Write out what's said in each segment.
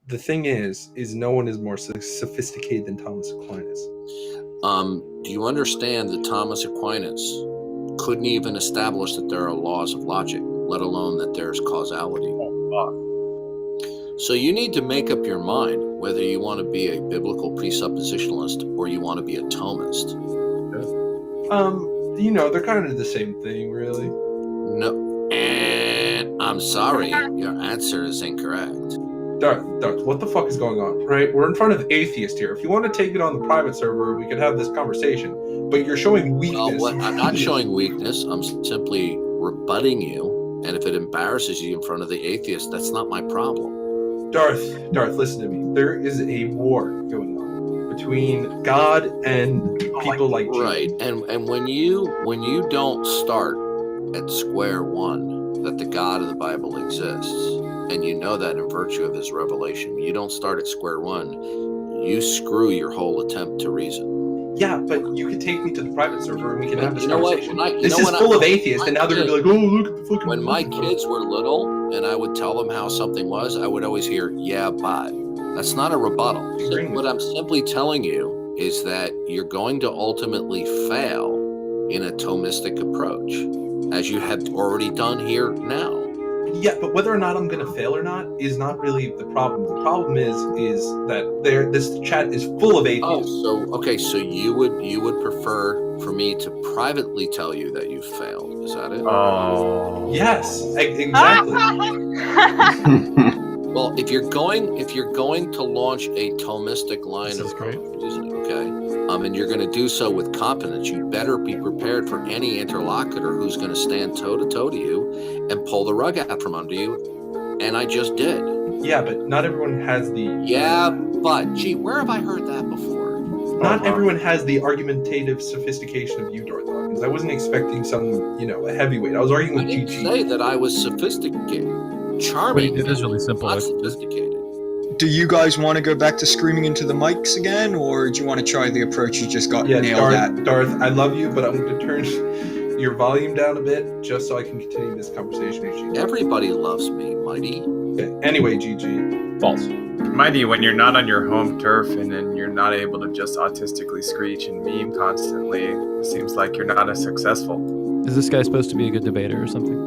the thing is no one is more sophisticated than Thomas Aquinas. Do you understand that Thomas Aquinas couldn't even establish that there are laws of logic, let alone that there's causality? So you need to make up your mind whether you want to be a biblical presuppositionalist or you want to be a Thomist. They're kind of the same thing, really. No, and I'm sorry, your answer is incorrect. Darth, what the fuck is going on, right? We're in front of atheists here. If you want to take it on the private server, we could have this conversation. But you're showing weakness. I'm not showing weakness. I'm simply rebutting you. And if it embarrasses you in front of the atheist, that's not my problem. Darth, listen to me. There is a war going on between God and people like you. Right. And when you don't start at square one that the God of the Bible exists, and you know that in virtue of his revelation, you don't start at square one, you screw your whole attempt to reason. Yeah, but you can take me to the private server and we can have this conversation. This is full of atheists, and now they're going to be like, oh, look at the fucking... When my kids were little and I would tell them how something was, I would always hear, yeah, but. That's not a rebuttal. So what I'm simply telling you is that you're going to ultimately fail in a Thomistic approach, as you have already done here now. Yeah, but whether or not I'm going to fail or not is not really the problem. The problem is that this chat is full of atheists. So you would prefer for me to privately tell you that you failed? Is that it? Oh, yes, exactly. Well, if you're going to launch a Thomistic line of reasoning, okay, and you're going to do so with competence, you better be prepared for any interlocutor who's going to stand toe to toe to you and pull the rug out from under you. And I just did. Yeah, but not everyone has the... Yeah, but, gee, where have I heard that before? Not everyone has the argumentative sophistication of you, Darth. Because I wasn't expecting some, a heavyweight. I was arguing with GG. I didn't say that I was sophisticated. Charming. It is really simple. Not sophisticated. Do you guys want to go back to screaming into the mics again, or do you want to try the approach you just got nailed at? Darth, I love you, but I'm going to turn your volume down a bit just so I can continue this conversation with you. Everybody loves me, Whitey. Okay. Anyway, GG. False. Mighty, when you're not on your home turf and then you're not able to just autistically screech and meme constantly, it seems like you're not as successful. Is this guy supposed to be a good debater or something?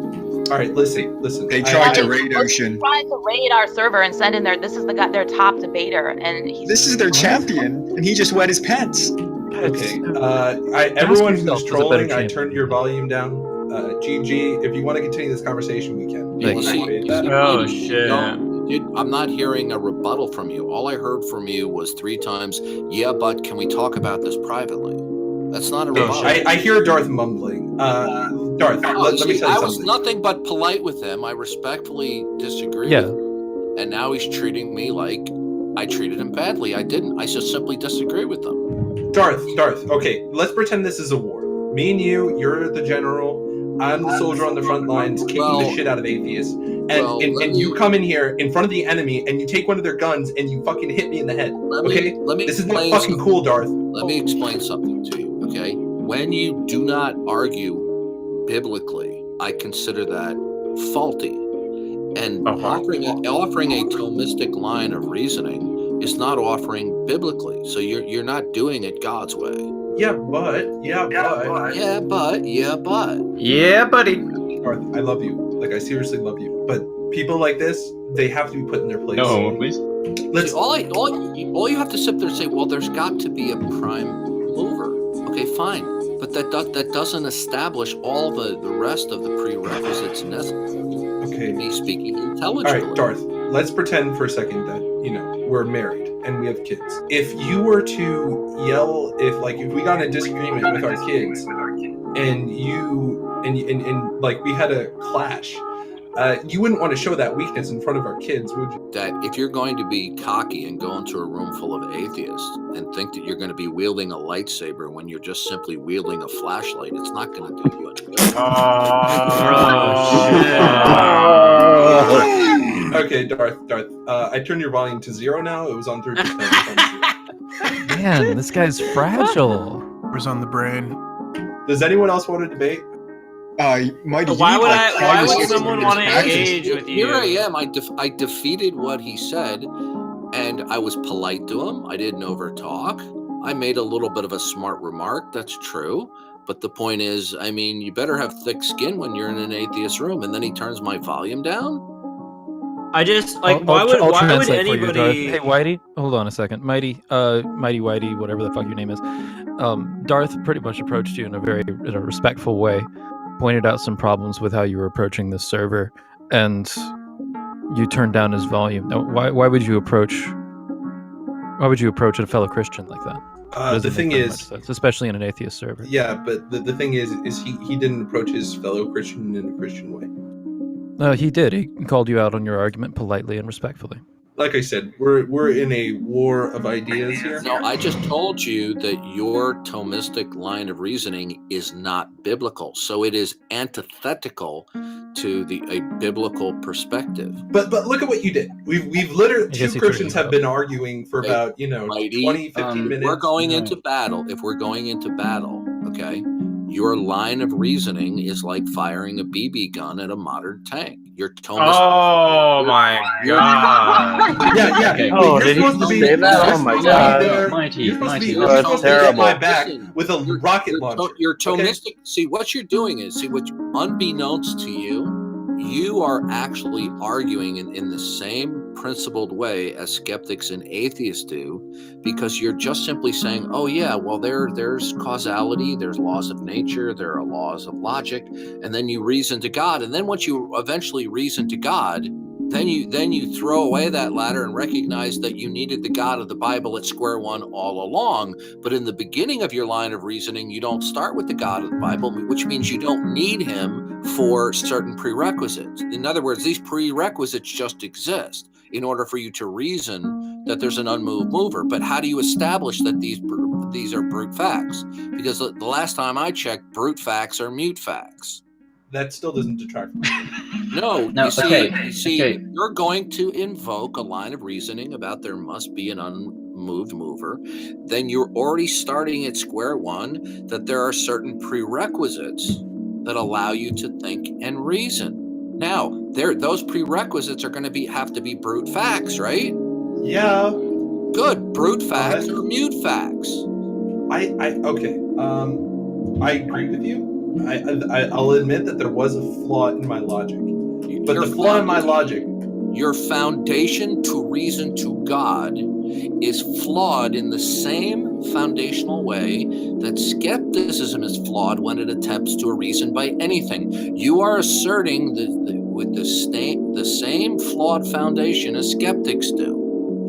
All right, listen. They tried to raid Ocean. Trying to raid our server and send in this is their top debater, and this is their champion, and he just wet his pants. Okay, everyone who's trolling, I turned your volume down. GG, if you want to continue this conversation, we can. Oh, shit. Dude, I'm not hearing a rebuttal from you. All I heard from you was 3 times, yeah, but can we talk about this privately? That's not a rebuttal. I hear Darth mumbling. Darth, let me tell you something. I was nothing but polite with him. I respectfully disagree with him. And now he's treating me like I treated him badly. I didn't. I just simply disagree with him. Darth, okay, let's pretend this is a war. Me and you're the general. I'm the soldier on the front lines kicking the shit out of atheists. And you come in here in front of the enemy and you take one of their guns and you fucking hit me in the head. This is not fucking cool, Darth. Let me explain something to you, okay? When you do not argue biblically, I consider that faulty. And offering a Thomistic line of reasoning is not offering biblically. So you're not doing it God's way. Yeah, but. Yeah, buddy. Darth, I love you. Like, I seriously love you. But people like this, they have to be put in their place. No, please. See, all you have to sit there and say, well, there's got to be a prime mover. Okay, fine. But that doesn't establish all the rest of the prerequisites necessary. Okay. Me speaking intelligently. All right, Darth, let's pretend for a second that, we're married and we have kids. If you were to yell, if we got in a disagreement with our kids and we had a clash, you wouldn't want to show that weakness in front of our kids, would you? That if you're going to be cocky and go into a room full of atheists and think that you're going to be wielding a lightsaber when you're just simply wielding a flashlight, it's not going to do you any good. Okay, Darth. I turned your volume to 0 now. It was on 30%. Man, this guy's fragile. Was on the brain. Does anyone else want to debate? Why would someone want to engage with you? Here I am. I defeated what he said, And I was polite to him. I didn't overtalk. I made a little bit of a smart remark. That's true. But the point is, I mean, you better have thick skin when you're in an atheist room. And then he turns my volume down. I just like I'll why would translate for you, Darth. anybody? Hey, Whitey, hold on a second. Mighty Whitey, whatever the fuck your name is. Darth pretty much approached you in a respectful way, pointed out some problems with how you were approaching this server, and you turned down his volume. Now, why would you approach a fellow Christian like that? The thing is, sense, especially in an atheist server. Yeah, but the thing is he didn't approach his fellow Christian in a Christian way. He did. He called you out on your argument politely and respectfully. Like I said, we're in a war of ideas here. No, I just told you that your Thomistic line of reasoning is not biblical. So it is antithetical to a biblical perspective. But look at what you did. We've literally, two Christians have been arguing for about, 20, 15 minutes. We're going into battle. If we're going into battle, okay, your line of reasoning is like firing a BB gun at a modern tank. Your Thomistic. Oh my god! Yeah. Okay. Oh, did he say that? Oh my god! Mighty, that's terrible. My back with a rocket launcher. Your Thomistic. See what you're doing is unbeknownst to you, you are actually arguing in the same principled way as skeptics and atheists do, because you're just simply saying, oh yeah, well there's causality, there's laws of nature, there are laws of logic, and then you reason to God, and then once you eventually reason to God, then you throw away that ladder and recognize that you needed the God of the Bible at square one all along. But in the beginning of your line of reasoning, you don't start with the God of the Bible, which means you don't need him for certain prerequisites. In other words, these prerequisites just exist in order for you to reason that there's an unmoved mover. But how do you establish that these are brute facts? Because the last time I checked, brute facts are mute facts. That still doesn't detract from it. No, you see, you're going to invoke a line of reasoning about there must be an unmoved mover. Then you're already starting at square one, that there are certain prerequisites that allow you to think and reason. Now, those prerequisites are going to have to be brute facts, right? Yeah. Good. Brute facts are mute facts. Okay. I agree with you. I'll admit that there was a flaw in my logic. But the flaw in my logic... Your foundation to reason to God is flawed in the same foundational way that skepticism is flawed when it attempts to reason by anything. You are asserting with the same flawed foundation as skeptics do.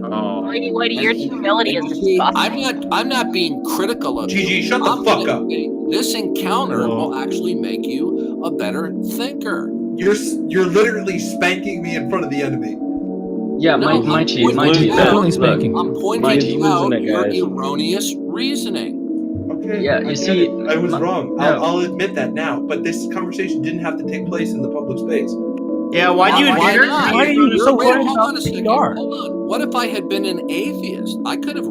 Oh. Whitey, your humility is disgusting. I'm not being critical of you. Gigi, shut the fuck up. This encounter will actually make you a better thinker. You're literally spanking me in front of the enemy. Yeah, Mighty. Definitely spanking. I'm pointing out your erroneous reasoning. Okay. Yeah, you see, I was wrong. I'll admit that now. But this conversation didn't have to take place in the public space. Yeah, why are you so worried about PR? Hold on. What if I had been an atheist? I could have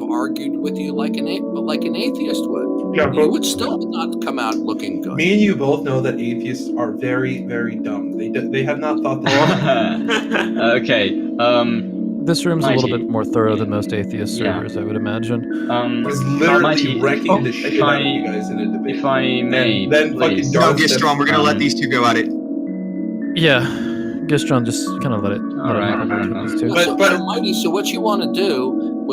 argued with you like an atheist would. Yeah, you would still not come out looking good. Me and you both know that atheists are very, very dumb. They have not thought that. Okay. This room's a little Mighty. bit more thorough than most atheist servers, I would imagine. I was literally Mighty, wrecking the shit out of you guys in a debate. If I may, and then fucking please. Darth No, get strong. We're gonna let these two go at it. Yeah, Gistron, just kind of let it Alright, happen fair between enough. these two. But- Mighty, so what you want to do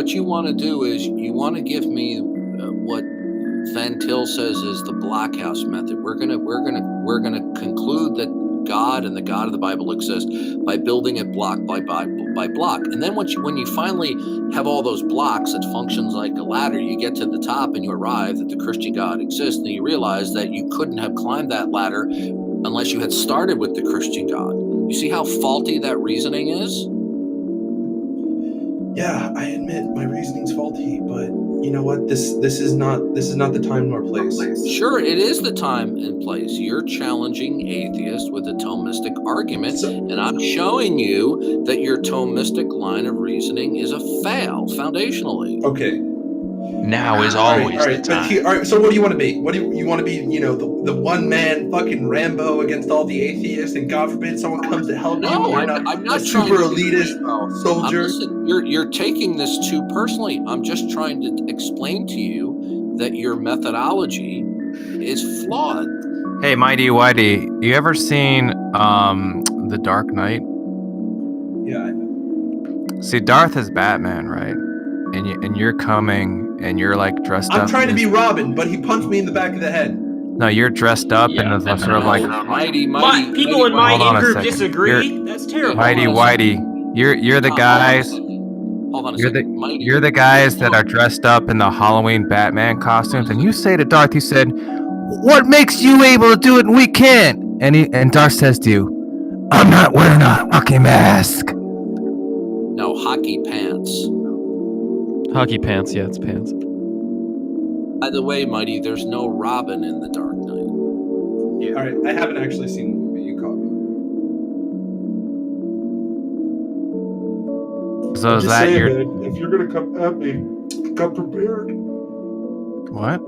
is you want to give me what Van Til says is the block house method. We're gonna conclude that God and the God of the Bible exist by building it block by block. And then when you finally have all those blocks that functions like a ladder, you get to the top and you arrive that the Christian God exists, and you realize that you couldn't have climbed that ladder unless you had started with the Christian God. You see how faulty that reasoning is? Yeah, I admit my reasoning's faulty, but you know what? This is not the time nor place. Sure, it is the time and place. You're challenging atheists with a Thomistic argument, and I'm showing you that your Thomistic line of reasoning is a fail foundationally. Okay. Now is always the time. All right. So what do you want to be? What do you want to be? You know, the one man fucking Rambo against all the atheists, and God forbid someone comes to help you. You're I'm not a super elitist soldier. Listen, you're taking this too personally. I'm just trying to explain to you that your methodology is flawed. Hey, Mighty Whitey, you ever seen The Dark Knight? Yeah, I know. See, Darth is Batman, right? And you're coming and you're like dressed up. I'm trying to be Robin, but he punched me in the back of the head. No, you're dressed up in the sort of like Mighty. People in my hold on a in-group second. disagree. That's terrible. Mighty Whitey. You're the guys. Hold on a You're second. Mighty. you're the guys that are dressed up in the Halloween Batman costumes, and you say to Darth, you said, "What makes you able to do it and we can't?" And Darth says to you, "I'm not wearing a fucking mask." No, hockey pants. Hockey pants, yeah, it's pants. By the way, Mighty, there's no Robin in The Dark Knight. Yeah. All right, I haven't actually seen the movie. You caught me. So is that your... If you're gonna come at me, come prepared. What?